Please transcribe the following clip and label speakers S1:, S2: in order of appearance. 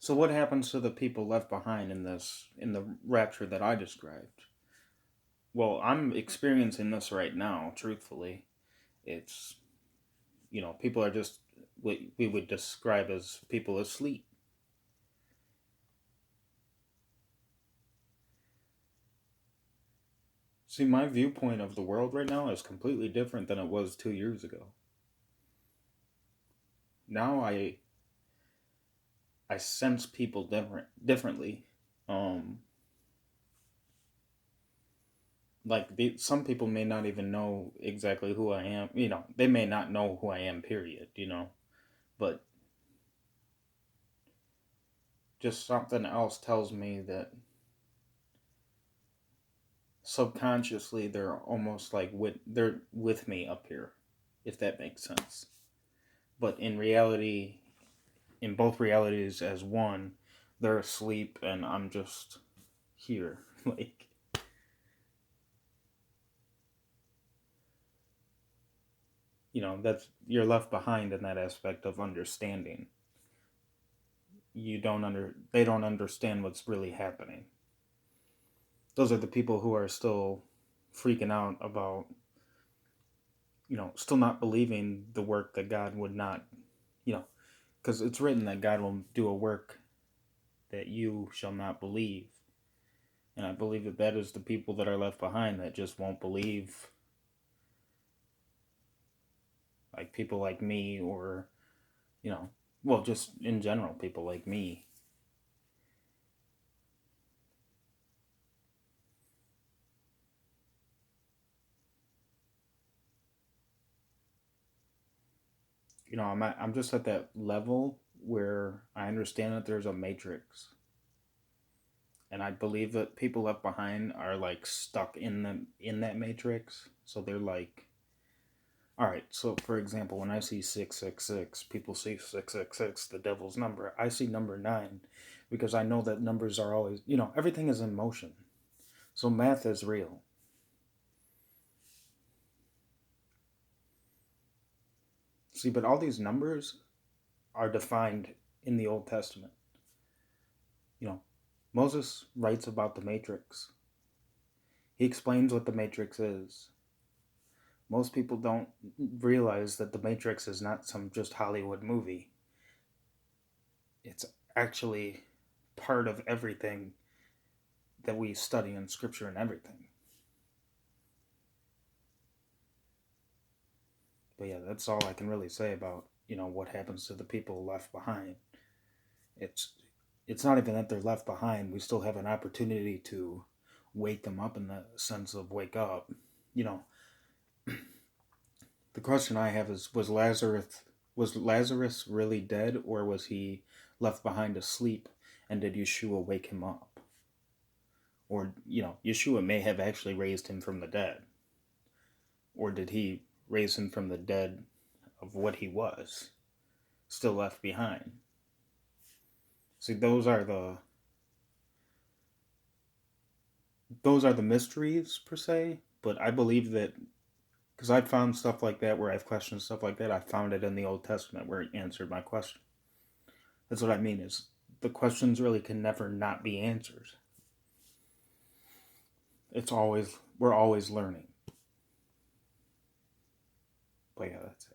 S1: So what happens to the people left behind in the rapture that I described? Well, I'm experiencing this right now, truthfully. It's, people are just what we would describe as people asleep. See, my viewpoint of the world right now is completely different than it was 2 years ago. Now I sense people differently. Um, some people may not even know exactly who I am. They may not know who I am. Period. But just something else tells me that subconsciously they're almost like they're with me up here, if that makes sense. But in reality, in both realities as one, they're asleep and I'm just here. Like, that's you're left behind in that aspect of understanding. They don't understand what's really happening. Those are the people who are still freaking out about, still not believing the work that God would not, you know, because it's written that God will do a work that you shall not believe. And I believe that that is the people that are left behind that just won't believe, like people like me, or, you know, well, just in general, people like me. I'm just at that level where I understand that there's a matrix, and I believe that people left behind are like stuck in that matrix. So they're like, all right. So for example, when I see 666, people see 666, the devil's number. I see number 9, because I know that numbers are always, everything is in motion. So math is real. See, but all these numbers are defined in the Old Testament. You know, Moses writes about the matrix. He explains what the matrix is. Most people don't realize that the matrix is not some just Hollywood movie. It's actually part of everything that we study in scripture and everything. But yeah, that's all I can really say about, what happens to the people left behind. It's it's not even that they're left behind. We still have an opportunity to wake them up, in the sense of wake up. You know, the question I have is, was Lazarus really dead, or was he left behind asleep, and did Yeshua wake him up? Or, Yeshua may have actually raised him from the dead. Or did he raise him from the dead of what he was, still left behind? See, those are the mysteries per se, but I believe that, because I've found stuff like that where I've questioned stuff like that, I found it in the Old Testament where it answered my question. That's what I mean, is the questions really can never not be answered. We're always learning. But yeah, that's it.